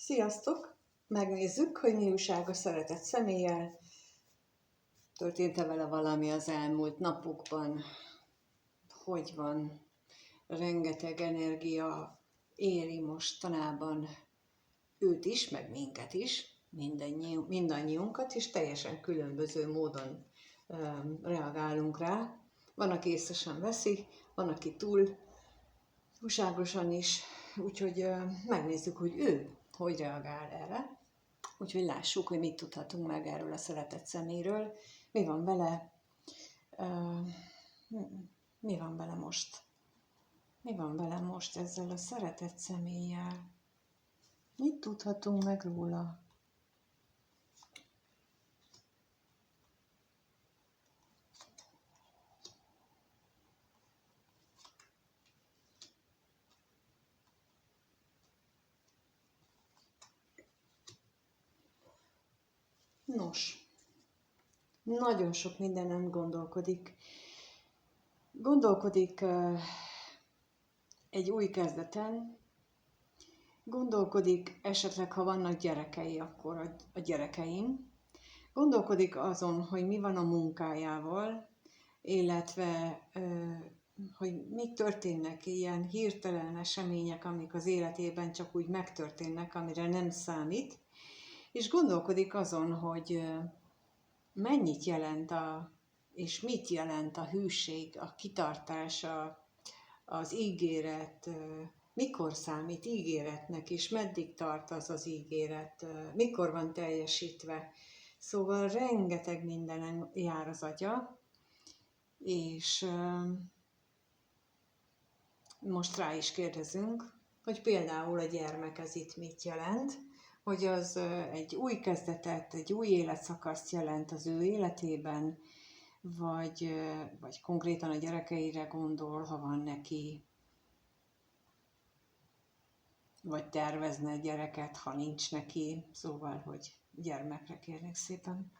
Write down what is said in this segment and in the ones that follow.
Sziasztok! Megnézzük, hogy mi újság a szeretett személlyel. Történt-e vele valami az elmúlt napokban? Hogy van? Rengeteg energia éri mostanában őt is, meg minket is, mindannyiunkat, és teljesen különböző módon reagálunk rá. Van, aki észre sem veszi, van, aki túlságosan is, úgyhogy megnézzük, hogy ő hogy reagál erre. Úgyhogy lássuk, hogy mit tudhatunk meg erről a szeretett szeméről, mi van vele, mi van vele most. Mi van vele most ezzel a szeretett személlyel? Mit tudhatunk meg róla? Nos, nagyon sok mindenem gondolkodik. Gondolkodik egy új kezdeten, gondolkodik esetleg, ha vannak gyerekei, akkor a gyerekein, gondolkodik azon, hogy mi van a munkájával, illetve hogy mik történnek, ilyen hirtelen események, amik az életében csak úgy megtörténnek, amire nem számít, és gondolkodik azon, hogy mennyit jelent és mit jelent a hűség, a kitartás, az ígéret, mikor számít ígéretnek, és meddig tart az az ígéret, mikor van teljesítve. Szóval rengeteg mindenen jár az agya, és most rá is kérdezünk, hogy például a gyermek ez itt mit jelent, hogy az egy új kezdetet, egy új életszakaszt jelent az ő életében, vagy konkrétan a gyerekeire gondol, ha van neki, vagy tervezne gyereket, ha nincs neki, szóval, hogy gyermekre kérnék szépen.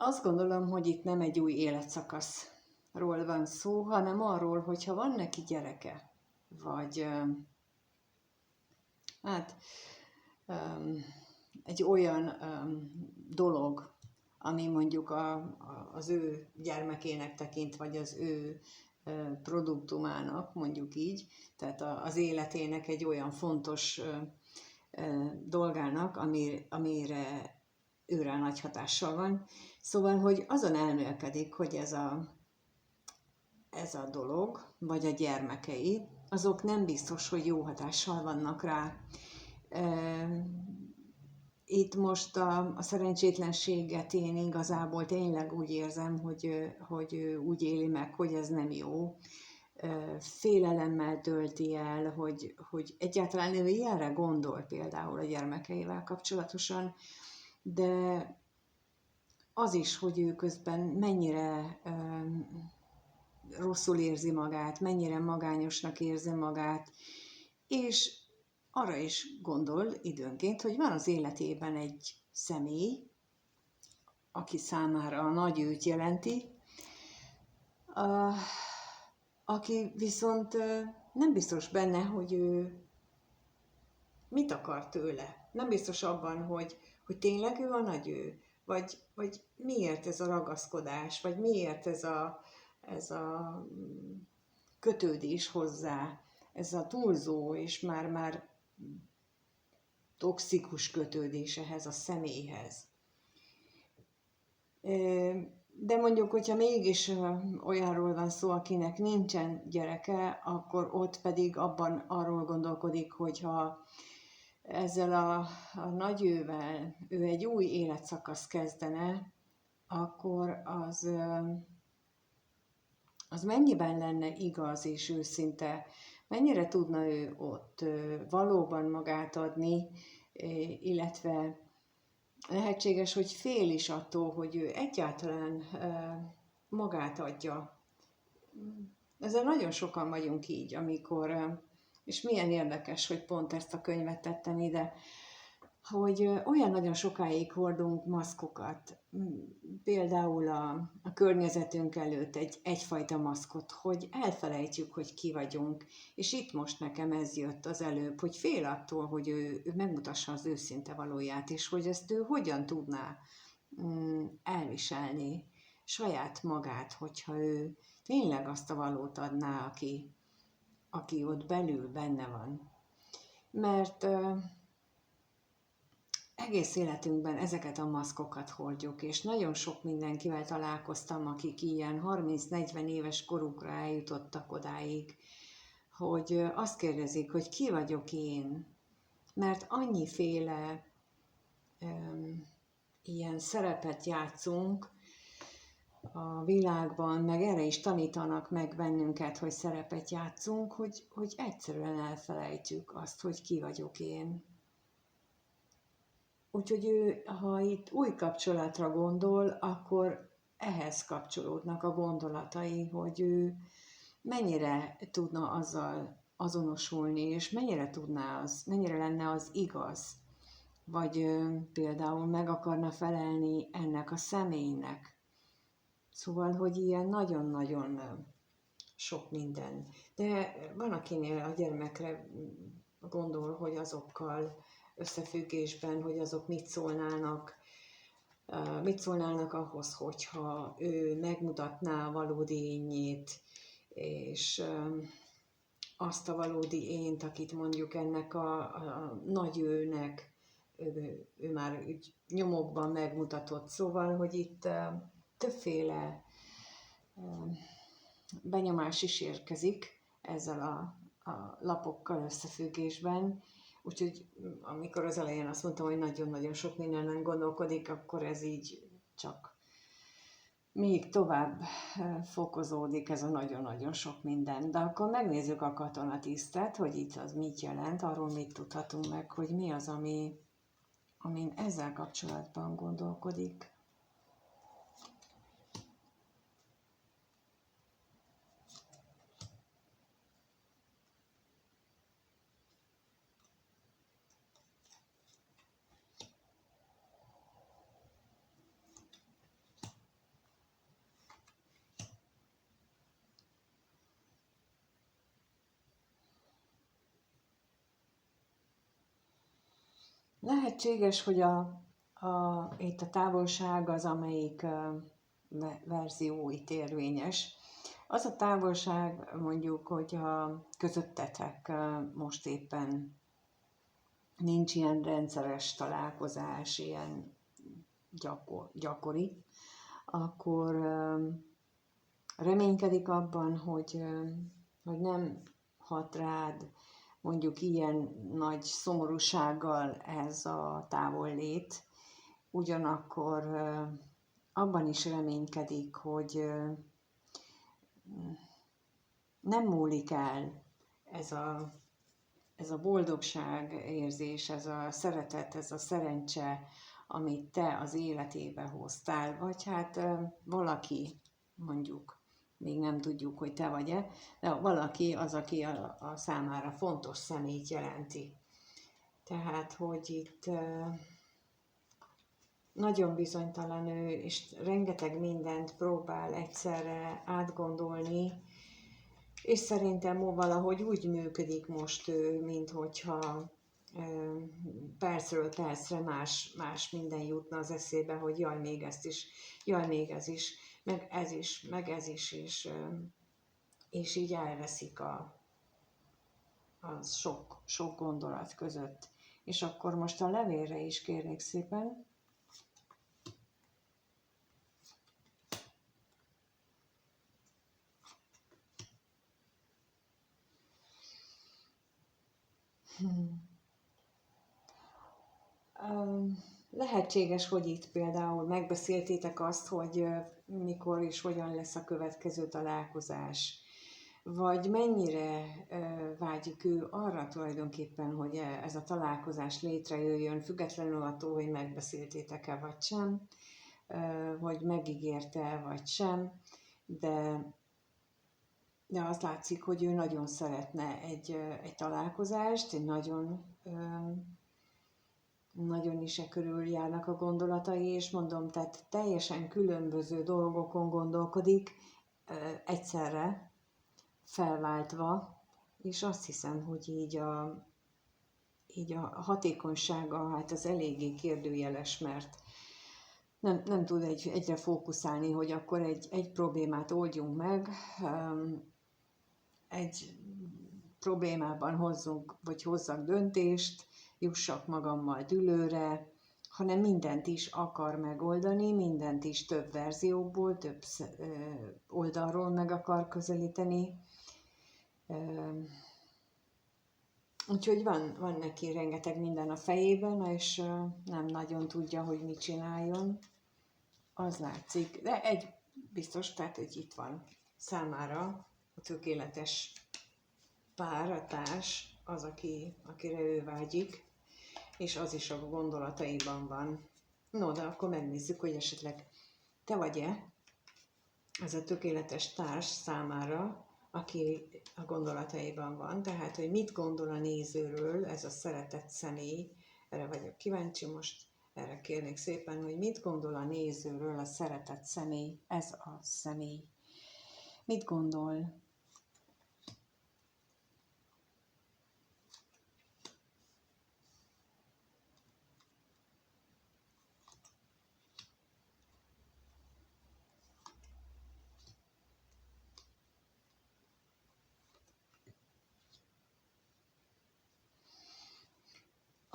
Azt gondolom, hogy itt nem egy új életszakaszról van szó, hanem arról, hogyha van neki gyereke, vagy egy olyan dolog, ami mondjuk az ő gyermekének tekint, vagy az ő produktumának, mondjuk így, tehát az életének egy olyan fontos dolgának, amire őre nagy hatással van. Szóval, hogy azon elmélkedik, hogy ez a dolog, vagy a gyermekei, azok nem biztos, hogy jó hatással vannak rá. Itt most a szerencsétlenséget én igazából tényleg úgy érzem, hogy úgy éli meg, hogy ez nem jó. Félelemmel tölti el, hogy egyáltalán ő ilyenre gondol például a gyermekeivel kapcsolatosan, de az is, hogy ő közben mennyire rosszul érzi magát, mennyire magányosnak érzi magát, és arra is gondol időnként, hogy van az életében egy személy, aki számára a nagy őt jelenti, aki viszont nem biztos benne, hogy ő mit akar tőle. Nem biztos abban, hogy tényleg ő a nagy ő, vagy miért ez a ragaszkodás, vagy miért ez a kötődés hozzá, ez a túlzó és már toxikus kötődés ehhez a személyhez. De mondjuk, hogyha mégis olyanról van szó, akinek nincsen gyereke, akkor ott pedig arról gondolkodik, hogyha ezzel a nagy ővel ő egy új életszakasz kezdene, akkor az mennyiben lenne igaz és őszinte, mennyire tudna ő ott valóban magát adni, illetve lehetséges, hogy fél is attól, hogy ő egyáltalán magát adja. Ezzel nagyon sokan vagyunk így, amikor, és milyen érdekes, hogy pont ezt a könyvet tettem ide, hogy olyan nagyon sokáig hordunk maszkokat, például a környezetünk előtt egyfajta maszkot, hogy elfelejtjük, hogy ki vagyunk. És itt most nekem ez jött az előbb, hogy fél attól, hogy ő megmutassa az őszinte valóját, és hogy ezt ő hogyan tudná elviselni saját magát, hogyha ő tényleg azt a valót adná, aki ott belül benne van. Mert egész életünkben ezeket a maszkokat hordjuk, és nagyon sok mindenkivel találkoztam, akik ilyen 30-40 éves korukra eljutottak odáig, hogy azt kérdezik, hogy ki vagyok én, mert annyiféle ilyen szerepet játszunk a világban, meg erre is tanítanak meg bennünket, hogy szerepet játszunk, hogy egyszerűen elfelejtjük azt, hogy ki vagyok én. Úgyhogy ő, ha itt új kapcsolatra gondol, akkor ehhez kapcsolódnak a gondolatai, hogy ő mennyire tudna azzal azonosulni, és mennyire lenne az igaz, vagy például meg akarna felelni ennek a személynek. Szóval, hogy ilyen nagyon-nagyon sok minden. De van, akinél a gyermekre gondol, hogy azokkal összefüggésben, hogy azok mit szólnának ahhoz, hogyha ő megmutatná a valódi énjét, és azt a valódi ént, akit mondjuk ennek a nagy őnek, ő már úgy nyomokban megmutatott. Szóval, hogy itt többféle benyomás is érkezik ezzel a lapokkal összefüggésben. Úgyhogy amikor az elején azt mondtam, hogy nagyon-nagyon sok mindenen gondolkodik, akkor ez így csak még tovább fokozódik ez a nagyon-nagyon sok minden. De akkor megnézzük a katonatisztet, hogy itt az mit jelent, arról mit tudhatunk meg, hogy mi az, amin ezzel kapcsolatban gondolkodik. Lehetséges, hogy itt a távolság az, amelyik verzió itt érvényes. Az a távolság, mondjuk, hogyha közöttetek most éppen nincs ilyen rendszeres találkozás, ilyen gyakori, akkor reménykedik abban, hogy nem hat rád mondjuk ilyen nagy szomorúsággal ez a távollét, ugyanakkor abban is reménykedik, hogy nem múlik el ez a boldogság érzés, ez a szeretet, ez a szerencse, amit te az életébe hoztál, vagy hát valaki, mondjuk, még nem tudjuk, hogy te vagy-e, de valaki az, aki a számára fontos személyt jelenti. Tehát, hogy itt nagyon bizonytalan ő, és rengeteg mindent próbál egyszerre átgondolni, és szerintem valahogy úgy működik most ő, mint hogyha percről percre más minden jutna az eszébe, hogy jaj, még ezt is, jaj, még ez is, meg ez is, meg ez is, és így elveszik a sok gondolat között. És akkor most a levélre is kérnék szépen. Lehetséges, hogy itt például megbeszéltétek azt, hogy mikor és hogyan lesz a következő találkozás. vagy mennyire vágyik ő arra tulajdonképpen, hogy ez a találkozás létrejöjjön, függetlenül attól, hogy megbeszéltétek-e vagy sem, hogy megígérte vagy sem, de azt látszik, hogy ő nagyon szeretne egy találkozást, egy nagyon is körül járnak a gondolatai, és mondom, tehát teljesen különböző dolgokon gondolkodik egyszerre, felváltva, és azt hiszem, hogy így a hatékonysága hát az eléggé kérdőjeles, mert nem tud egyre fókuszálni, hogy akkor egy problémát oldjunk meg, egy problémában hozzak döntést, jussak magammal dűlőre, hanem mindent is akar megoldani, mindent is több verzióból, több oldalról meg akar közelíteni. Úgyhogy van neki rengeteg minden a fejében, és nem nagyon tudja, hogy mit csináljon. Az látszik, de egy biztos, tehát hogy itt van számára a tökéletes pár, a társ, az, akire ő vágyik, és az is a gondolataiban van. No, de akkor megnézzük, hogy esetleg te vagy-e ez a tökéletes társ számára, aki a gondolataiban van, tehát, hogy mit gondol a nézőről ez a szeretett személy, erre vagyok kíváncsi most, erre kérnék szépen, hogy mit gondol a nézőről a szeretett személy, ez a személy. Mit gondol?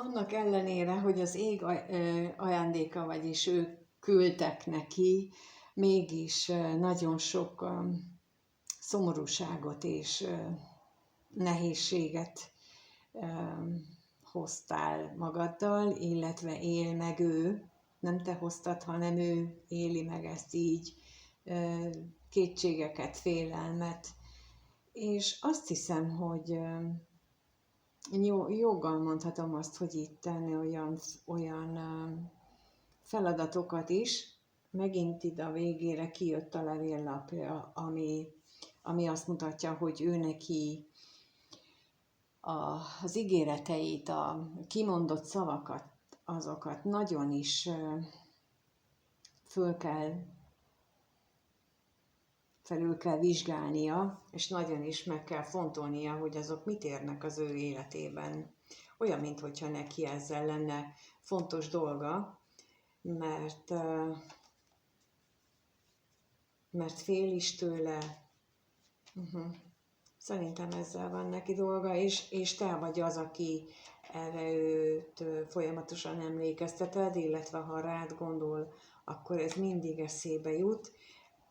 Annak ellenére, hogy az ég ajándéka, vagyis ők küldtek neki, mégis nagyon sok szomorúságot és nehézséget hoztál magaddal, illetve él meg ő, nem te hoztad, hanem ő éli meg ezt így, kétségeket, félelmet, és azt hiszem, hogy joggal mondhatom azt, hogy itt tenni olyan feladatokat is, megint ide a végére kijött a levéllapja, ami azt mutatja, hogy ő neki az ígéreteit, a kimondott szavakat, azokat nagyon is felül kell vizsgálnia, és nagyon is meg kell fontolnia, hogy azok mit érnek az ő életében. Olyan, mintha neki ezzel lenne fontos dolga, mert fél is tőle. Szerintem ezzel van neki dolga, és te vagy az, aki erre őt folyamatosan emlékezteted, illetve ha rád gondol, akkor ez mindig eszébe jut,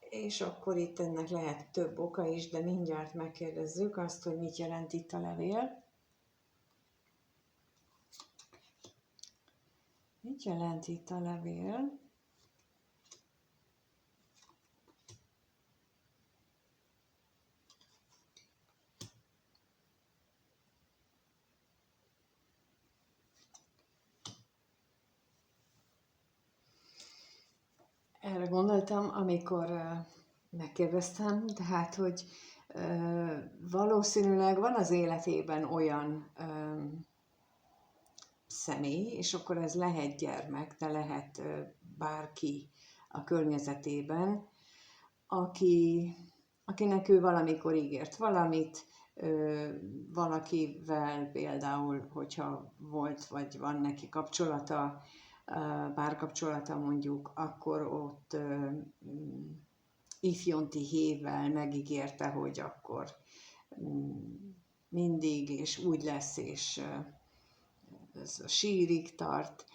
és akkor itt ennek lehet több oka is, de mindjárt megkérdezzük azt, hogy mit jelent itt a levél. Mit jelent itt a levél? Erre gondoltam, amikor megkérdeztem, tehát, hogy valószínűleg van az életében olyan személy, és akkor ez lehet gyermek, de lehet bárki a környezetében, akinek ő valamikor ígért valamit, valakivel például, hogyha volt vagy van neki kapcsolata, párkapcsolata mondjuk, akkor ott ifjonti hévvel megígérte, hogy akkor mindig, és úgy lesz, és ez a sírig tart,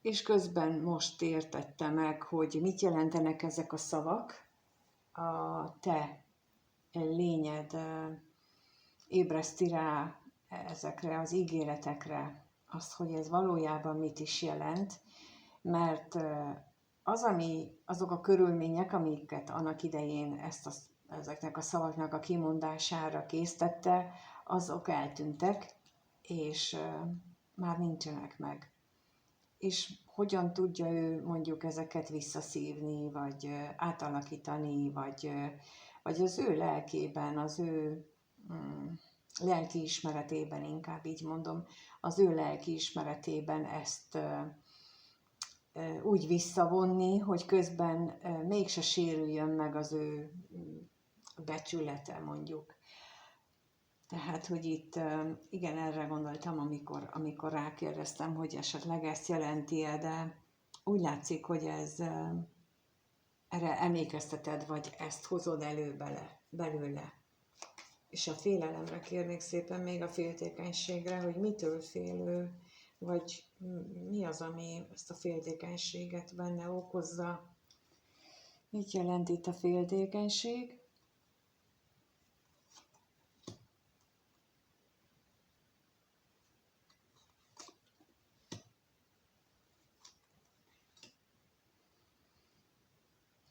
és közben most értette meg, hogy mit jelentenek ezek a szavak, a te lényed ébreszti rá ezekre az ígéretekre, azt, hogy ez valójában mit is jelent, mert azok a körülmények, amiket annak idején ezt a ezeknek a szavaknak a kimondására késztette, azok eltűntek, és már nincsenek meg. És hogyan tudja ő mondjuk ezeket visszaszívni, vagy átalakítani, vagy az ő lelkében, az ő lelki ismeretében, inkább így mondom, az ő lelki ismeretében ezt úgy visszavonni, hogy közben mégse sérüljön meg az ő becsülete, mondjuk. Tehát, hogy itt igen, erre gondoltam, amikor rákérdeztem, hogy esetleg ezt jelenti-e, de úgy látszik, hogy ez erre emlékezteted, vagy ezt hozod elő belőle. És a félelemre kérnék szépen, még a féltékenységre, hogy mitől fél ő, vagy mi az, ami ezt a féltékenységet benne okozza. Mit jelent itt a féltékenység?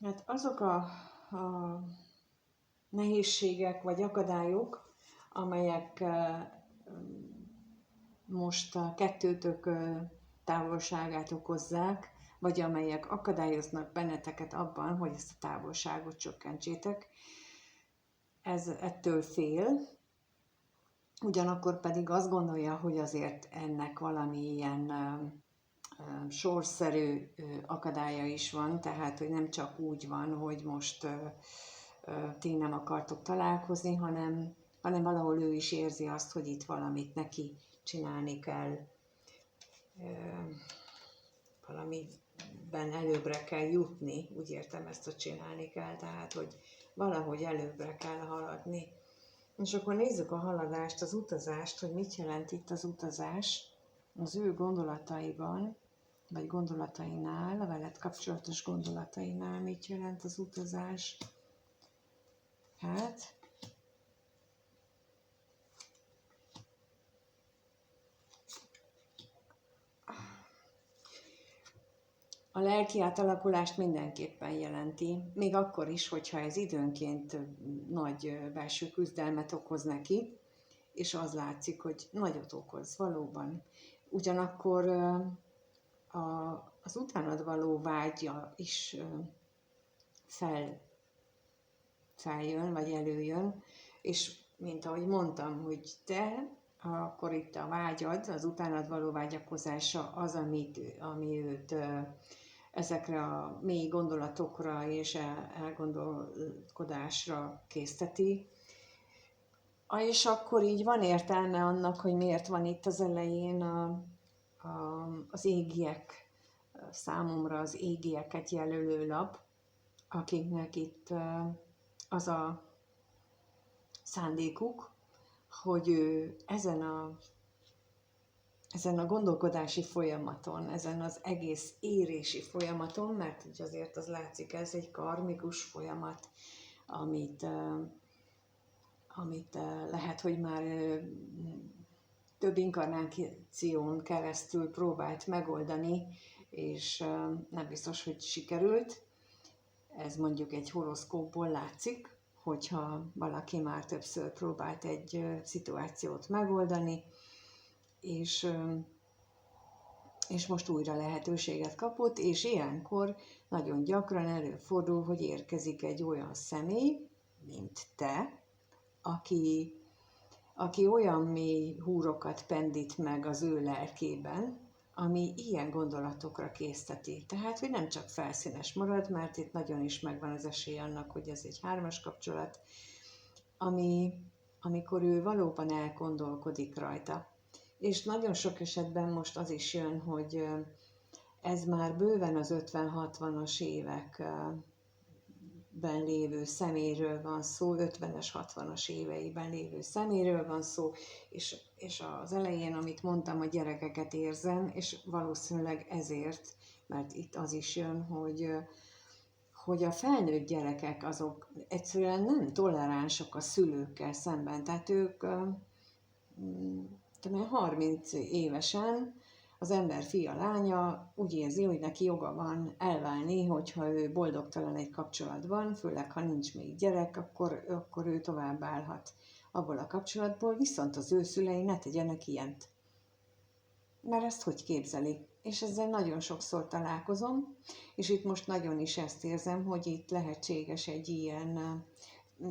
Hát azok a nehézségek vagy akadályok, amelyek most a kettőtök távolságát okozzák, vagy amelyek akadályoznak benneteket abban, hogy ezt a távolságot csökkentsétek, ez ettől fél, ugyanakkor pedig azt gondolja, hogy azért ennek valami ilyen sorszerű akadálya is van, tehát hogy nem csak úgy van, hogy most ti nem akartok találkozni, hanem valahol ő is érzi azt, hogy itt valamit neki csinálni kell, valamiben előbbre kell jutni, úgy értem ezt, hogy csinálni kell, tehát hogy valahogy előbbre kell haladni. És akkor nézzük a haladást, az utazást, hogy mit jelent itt az utazás az ő gondolataiban, vagy gondolatainál, a veled kapcsolatos gondolatainál, mit jelent az utazás. Hát, a lelki átalakulást mindenképpen jelenti, még akkor is, hogyha ez időnként nagy belső küzdelmet okoz neki, és az látszik, hogy nagyot okoz valóban. Ugyanakkor az utánad való vágya is feljön, vagy előjön, és mint ahogy mondtam, hogy te, akkor itt a vágyad, az utánad való vágyakozása az, ami őt ezekre a mély gondolatokra és elgondolkodásra készteti. És akkor így van értelme annak, hogy miért van itt az elején az égiek, számomra az égieket jelölő lap, akiknek itt az a szándékuk, hogy ő ezen a gondolkodási folyamaton, ezen az egész érési folyamaton, mert így azért az látszik, ez egy karmikus folyamat, amit lehet, hogy már több inkarnáción keresztül próbált megoldani, és nem biztos, hogy sikerült. Ez mondjuk egy horoszkópból látszik, hogyha valaki már többször próbált egy szituációt megoldani, és most újra lehetőséget kapott, és ilyenkor nagyon gyakran előfordul, hogy érkezik egy olyan személy, mint te, aki olyan mély húrokat pendít meg az ő lelkében, ami ilyen gondolatokra készteti. Tehát, hogy nem csak felszínes marad, mert itt nagyon is megvan az esély annak, hogy ez egy hármas kapcsolat, amikor ő valóban elgondolkodik rajta. És nagyon sok esetben most az is jön, hogy ez már bőven az 50-60-as években lévő személyről van szó, 50-es, 60-as éveiben lévő személyről van szó, és az elején, amit mondtam, a gyerekeket érzem, és valószínűleg ezért, mert itt az is jön, hogy a felnőtt gyerekek azok egyszerűen nem toleránsak a szülőkkel szemben, tehát ők 30 évesen az ember fia, lánya úgy érzi, hogy neki joga van elválni, hogyha ő boldogtalan egy kapcsolatban, főleg ha nincs még gyerek, akkor ő tovább állhat abból a kapcsolatból, viszont az ő szülei ne tegyenek ilyent. Mert ezt hogy képzelik? És ezzel nagyon sokszor találkozom, és itt most nagyon is ezt érzem, hogy itt lehetséges egy ilyen,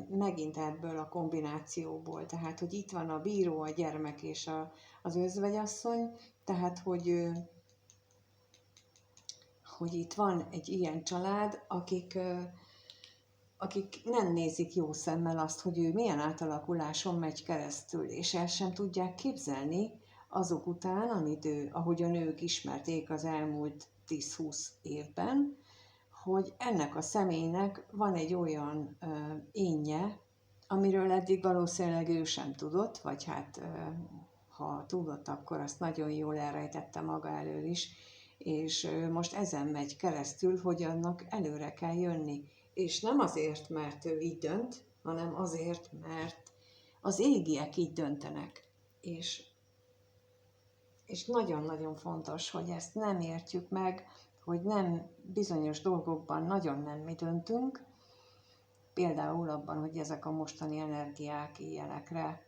megint ebből a kombinációból, tehát, hogy itt van a bíró, a gyermek és az özvegyasszony, tehát, hogy itt van egy ilyen család, akik nem nézik jó szemmel azt, hogy ő milyen átalakuláson megy keresztül, és el sem tudják képzelni azok után, ahogyan ők ismerték az elmúlt 10-20 évben, hogy ennek a személynek van egy olyan énje, amiről eddig valószínűleg ő sem tudott, vagy hát ha tudott, akkor azt nagyon jól elrejtette maga elől is, és most ezen megy keresztül, hogy annak előre kell jönni. És nem azért, mert ő így dönt, hanem azért, mert az égiek így döntenek. És nagyon-nagyon fontos, hogy ezt nem értjük meg, hogy nem bizonyos dolgokban nagyon nem mi döntünk, például abban, hogy ezek a mostani energiák ilyenekre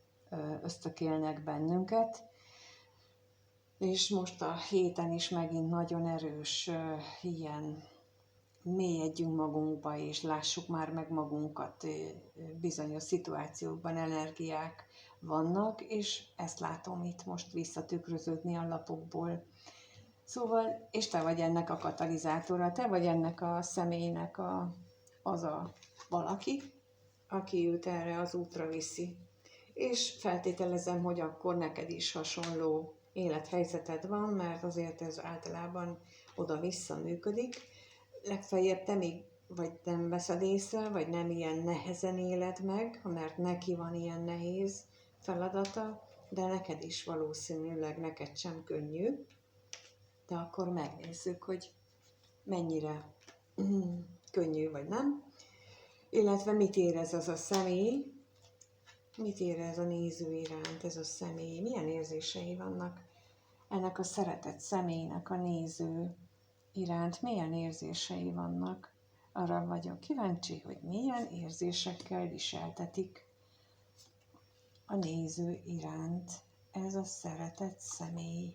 ösztökélnek bennünket, és most a héten is megint nagyon erős ilyen mélyedjünk magunkba, és lássuk már meg magunkat, bizonyos szituációkban energiák vannak, és ezt látom itt most visszatükröződni a lapokból. Szóval, és te vagy ennek a katalizátora, te vagy ennek a személynek az a valaki, aki őt erre az útra viszi. És feltételezem, hogy akkor neked is hasonló élethelyzeted van, mert azért ez általában oda-vissza működik. Legfeljebb te még vagy nem veszed észre, vagy nem ilyen nehezen éled meg, mert neki van ilyen nehéz feladata, de neked is valószínűleg neked sem könnyű. De akkor megnézzük, hogy mennyire könnyű vagy nem, illetve mit érez az a személy, mit érez a néző iránt ez a személy, milyen érzései vannak ennek a szeretett személynek a néző iránt, milyen érzései vannak. Arra vagyok kíváncsi, hogy milyen érzésekkel viseltetik a néző iránt ez a szeretett személy.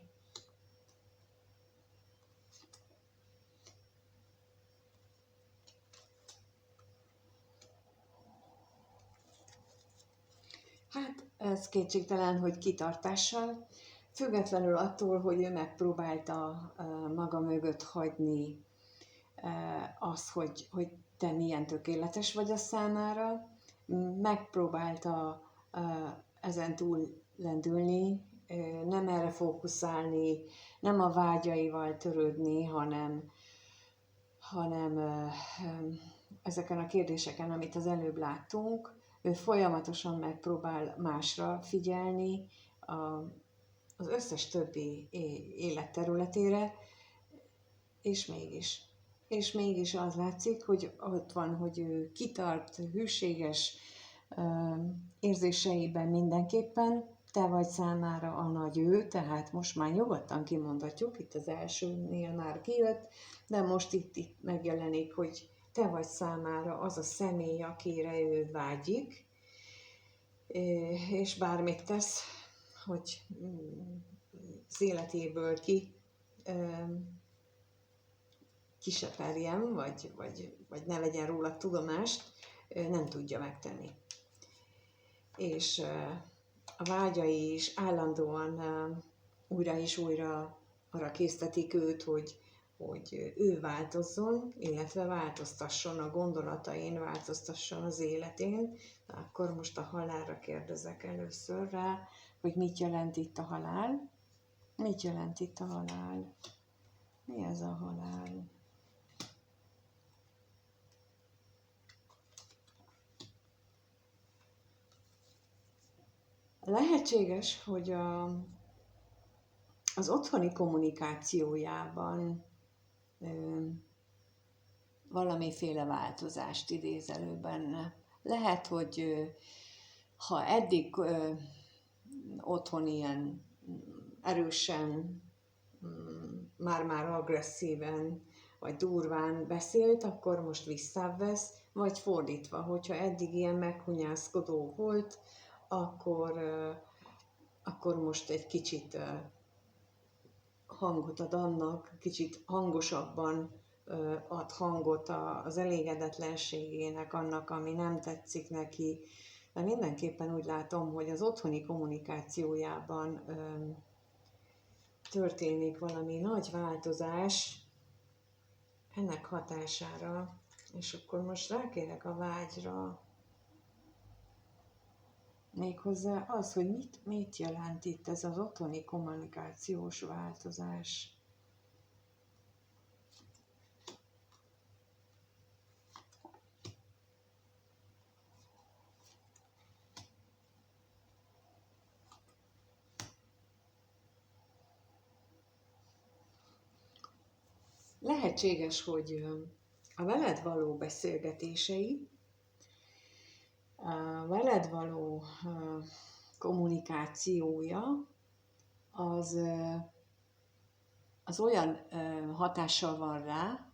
Hát ez kétségtelen, hogy kitartással, függetlenül attól, hogy ő megpróbálta maga mögött hagyni az, hogy te milyen tökéletes vagy a számára, megpróbálta ezen túl lendülni, nem erre fókuszálni, nem a vágyaival törődni, hanem ezeken a kérdéseken, amit az előbb láttunk, ő folyamatosan megpróbál másra figyelni, az összes többi életterületére, és mégis az látszik, hogy ott van, hogy ő kitart, hűséges érzéseiben mindenképpen, te vagy számára a nagy ő, tehát most már nyugodtan kimondhatjuk, itt az elsőnél már kijött, de most itt megjelenik, hogy te vagy számára az a személy, akire ő vágyik, és bármit tesz, hogy az életéből kiseperjem, vagy ne legyen róla tudomást, nem tudja megtenni. És a vágyai is állandóan újra és újra arra késztetik őt, hogy ő változzon, illetve változtasson a gondolatain, változtasson az életén. Akkor most a halálra kérdezek először rá, hogy mit jelent itt a halál? Mit jelent itt a halál? Mi ez a halál? Lehetséges, hogy az otthoni kommunikációjában valamiféle változást idéz elő benne. Lehet, hogy ha eddig otthon ilyen erősen már-már agresszíven vagy durván beszélt, akkor most visszavesz, vagy fordítva, hogyha eddig ilyen meghunyászkodó volt, akkor most egy kicsit hangot ad annak, kicsit hangosabban ad hangot az elégedetlenségének, annak, ami nem tetszik neki. De mindenképpen úgy látom, hogy az otthoni kommunikációjában történik valami nagy változás ennek hatására, és akkor most rákérek a vágyra, méghozzá az, hogy mit jelent itt ez az otthoni kommunikációs változás. Lehetséges, hogy a veled való beszélgetései, a veled való kommunikációja az olyan hatással van rá,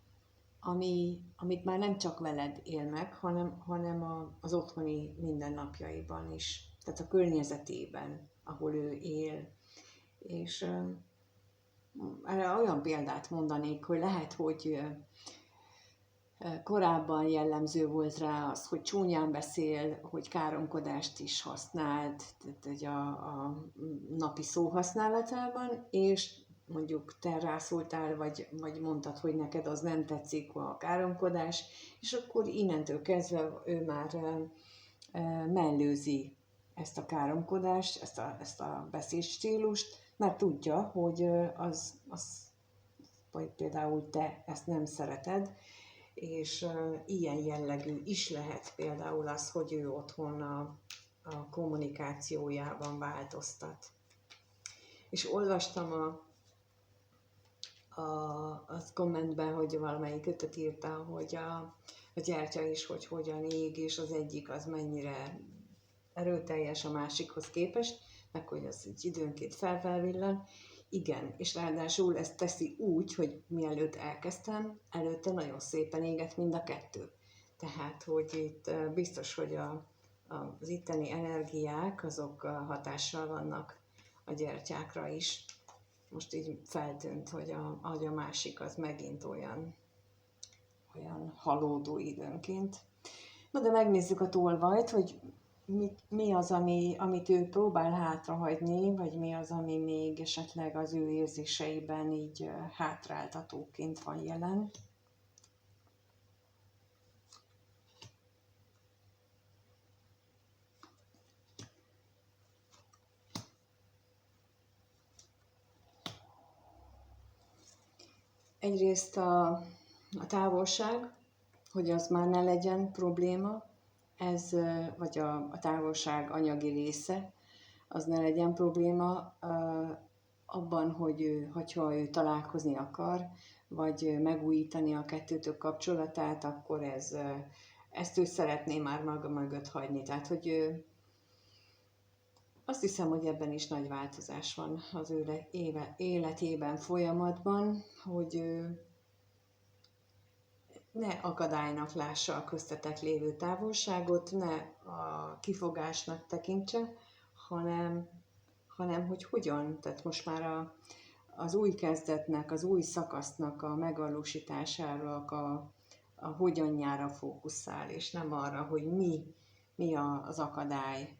amit már nem csak veled él meg, hanem az otthoni mindennapjaiban is, tehát a környezetében, ahol ő él. És erre olyan példát mondanék, hogy lehet, hogy korábban jellemző volt rá az, hogy csúnyán beszél, hogy káromkodást is használt, tehát a napi szóhasználatában, és mondjuk te rászóltál, vagy mondtad, hogy neked az nem tetszik a káromkodás, és akkor innentől kezdve ő már mellőzi ezt a káromkodást, ezt a beszédstílust, mert tudja, hogy vagy például te ezt nem szereted, és ilyen jellegű is lehet például az, hogy ő otthon a kommunikációjában változtat. És olvastam az kommentben, hogy valamelyik kötet írta, hogy a gyertya is, hogy hogyan ég, és az egyik az mennyire erőteljes a másikhoz képest, meg hogy az így időnként felvillan. Igen, és ráadásul ezt teszi úgy, hogy mielőtt elkezdtem, előtte nagyon szépen égett mind a kettő. Tehát, hogy itt biztos, hogy az itteni energiák, azok hatással vannak a gyertyákra is. Most így feltűnt, hogy a másik az megint olyan halódó időnként. Na de megnézzük a tolvajt, hogy mi az, amit ő próbál hátrahagyni, vagy mi az, ami még esetleg az ő érzéseiben így hátráltatóként van jelen. Egyrészt a távolság, hogy az már ne legyen probléma, ez, vagy a távolság anyagi része, az ne legyen probléma abban, hogyha ő találkozni akar, vagy megújítani a kettőtök kapcsolatát, akkor ezt ő szeretné már maga mögött hagyni. Tehát, hogy azt hiszem, hogy ebben is nagy változás van az ő életében, folyamatban, hogy ne akadálynak lássa a köztetek lévő távolságot, ne a kifogásnak tekintse, hanem hogy hogyan, tehát most már az új kezdetnek, az új szakasznak a megvalósítására, a hogyanjára fókuszál, és nem arra, hogy mi az akadály.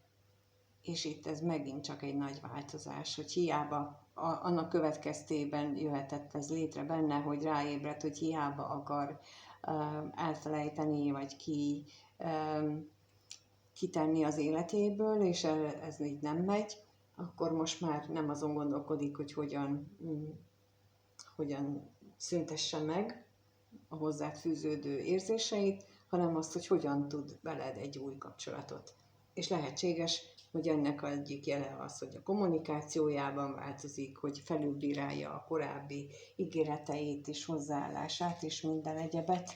És itt ez megint csak egy nagy változás, hogy hiába annak következtében jöhetett ez létre benne, hogy ráébredt, hogy hiába akar elfelejteni, vagy kitenni az életéből, és ez így nem megy, akkor most már nem azon gondolkodik, hogy hogyan szüntesse meg a hozzád fűződő érzéseit, hanem azt, hogy hogyan tud veled egy új kapcsolatot. És lehetséges, hogy ennek egyik jele az, hogy a kommunikációjában változik, hogy felülbírálja a korábbi ígéreteit és hozzáállását és minden egyebet.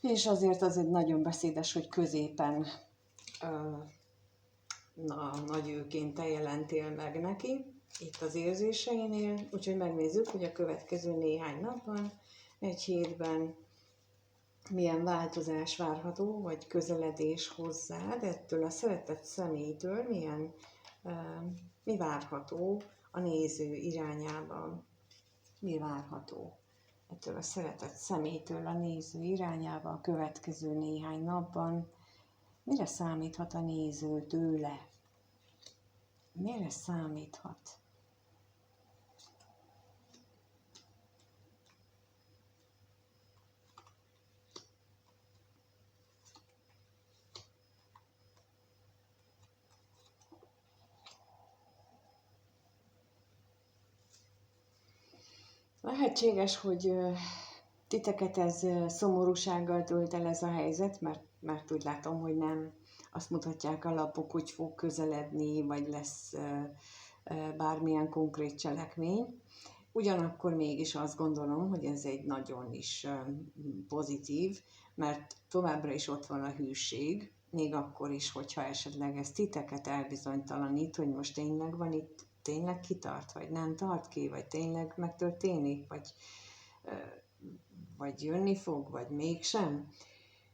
És azért az egy nagyon beszédes, hogy középen nagyőként te jelentél meg neki, itt az érzéseinél, úgyhogy megnézzük, hogy a következő néhány napban, egy hétben milyen változás várható, vagy közeledés hozzád ettől a szeretett személytől, mi várható a néző irányában, mi várható ettől a szeretett személytől a néző irányába a következő néhány napban, mire számíthat a néző tőle, mire számíthat. Lehetséges, hogy titeket ez szomorúsággal tölt el ez a helyzet, mert úgy látom, hogy nem azt mutatják a lapok, hogy fog közeledni, vagy lesz bármilyen konkrét cselekmény. Ugyanakkor mégis azt gondolom, hogy ez egy nagyon is pozitív, mert továbbra is ott van a hűség, még akkor is, hogyha esetleg ez titeket elbizonytalanít, hogy most tényleg van itt, tényleg kitart, vagy nem tart ki, vagy tényleg megtörténik, vagy jönni fog, vagy mégsem.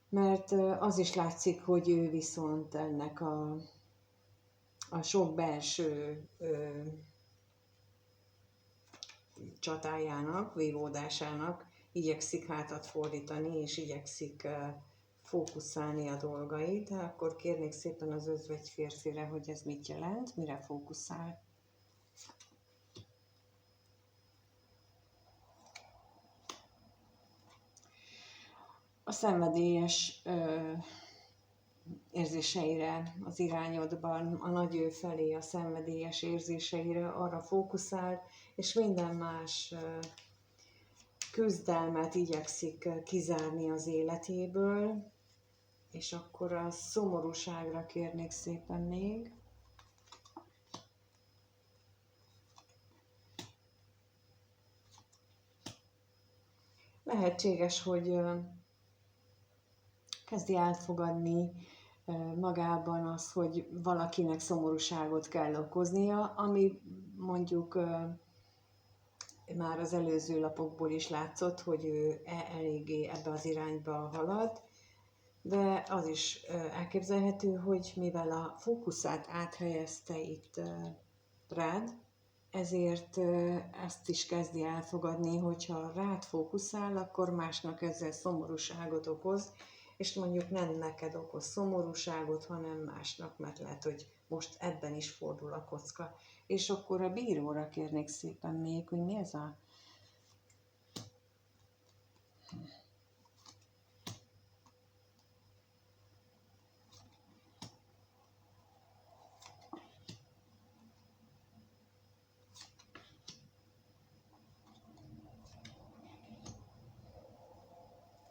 Mert az is látszik, hogy ő viszont ennek a sok belső csatájának, vívódásának igyekszik hátat fordítani, és igyekszik fókuszálni a dolgait, de akkor kérnék szépen az özvegy férfire, hogy ez mit jelent, mire fókuszál. A szenvedélyes érzéseire az irányodban, a nagy ő felé a szenvedélyes érzéseire arra fókuszál, és minden más küzdelmet igyekszik kizárni az életéből, és akkor a szomorúságra kérnék szépen még. Lehetséges, hogy kezdi elfogadni magában az, hogy valakinek szomorúságot kell okoznia, ami mondjuk már az előző lapokból is látszott, hogy ő eléggé ebbe az irányba halad, de az is elképzelhető, hogy mivel a fókuszát áthelyezte itt rád, ezért ezt is kezdi elfogadni, hogyha rád fókuszál, akkor másnak ezzel szomorúságot okoz, és mondjuk nem neked okoz szomorúságot, hanem másnak, mert lehet, hogy most ebben is fordul a kocka. És akkor a bíróra kérnék szépen még, hogy mi ez a...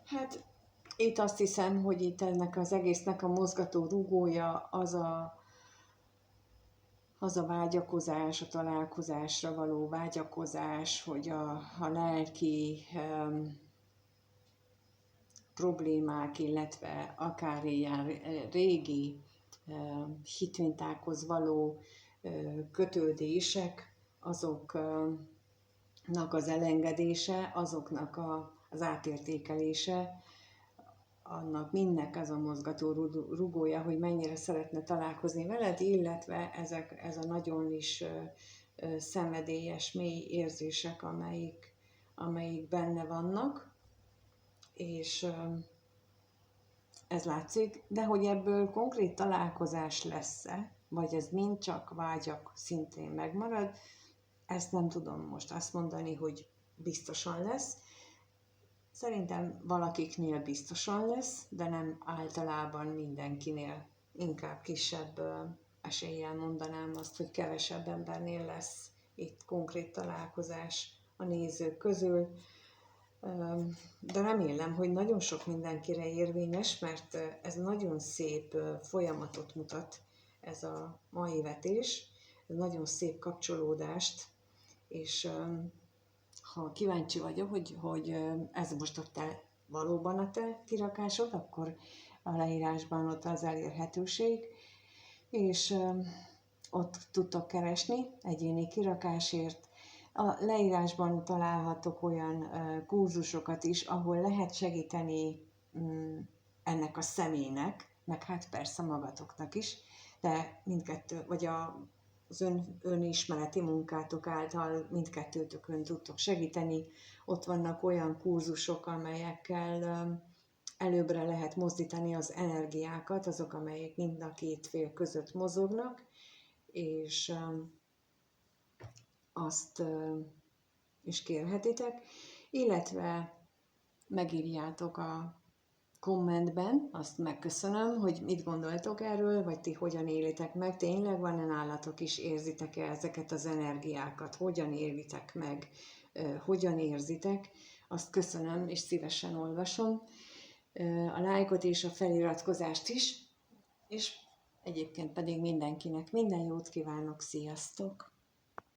Hát itt azt hiszem, hogy itt ennek az egésznek a mozgató rugója az a vágyakozás, a találkozásra való vágyakozás, hogy a lelki problémák, illetve akár ilyen régi hitmintákhoz való kötődések, azoknak az elengedése, azoknak az átértékelése, annak mindnek az a mozgató rugója, hogy mennyire szeretne találkozni veled, illetve ez a nagyon is szenvedélyes, mély érzések, amelyik benne vannak, és ez látszik, de hogy ebből konkrét találkozás lesz-e, vagy ez mind csak vágyak szintén megmarad, ezt nem tudom most azt mondani, hogy biztosan lesz. Szerintem valakiknél biztosan lesz, de nem általában mindenkinél. Inkább kisebb eséllyel mondanám azt, hogy kevesebb embernél lesz itt konkrét találkozás a nézők közül. De remélem, hogy nagyon sok mindenkire érvényes, mert ez nagyon szép folyamatot mutat, ez a mai vetés, ez nagyon szép kapcsolódást, és ha kíváncsi vagyok, hogy ez most valóban a te kirakásod, akkor a leírásban ott az elérhetőség, és ott tudtok keresni egyéni kirakásért. A leírásban találhatok olyan kurzusokat is, ahol lehet segíteni ennek a személynek, meg hát persze magatoknak is, de mindkettő, vagy az önismereti munkátok által mindkettőtökön tudtok segíteni. Ott vannak olyan kurzusok, amelyekkel előbbre lehet mozdítani az energiákat, azok, amelyek mind a két fél között mozognak, és azt is kérhetitek, illetve megírjátok a kommentben, azt megköszönöm, hogy mit gondoltok erről, vagy ti hogyan élitek meg, tényleg van-e nálatok is, érzitek-e ezeket az energiákat, hogyan élitek meg, hogyan érzitek, azt köszönöm, és szívesen olvasom, a lájkot és a feliratkozást is, és egyébként pedig mindenkinek minden jót kívánok, sziasztok!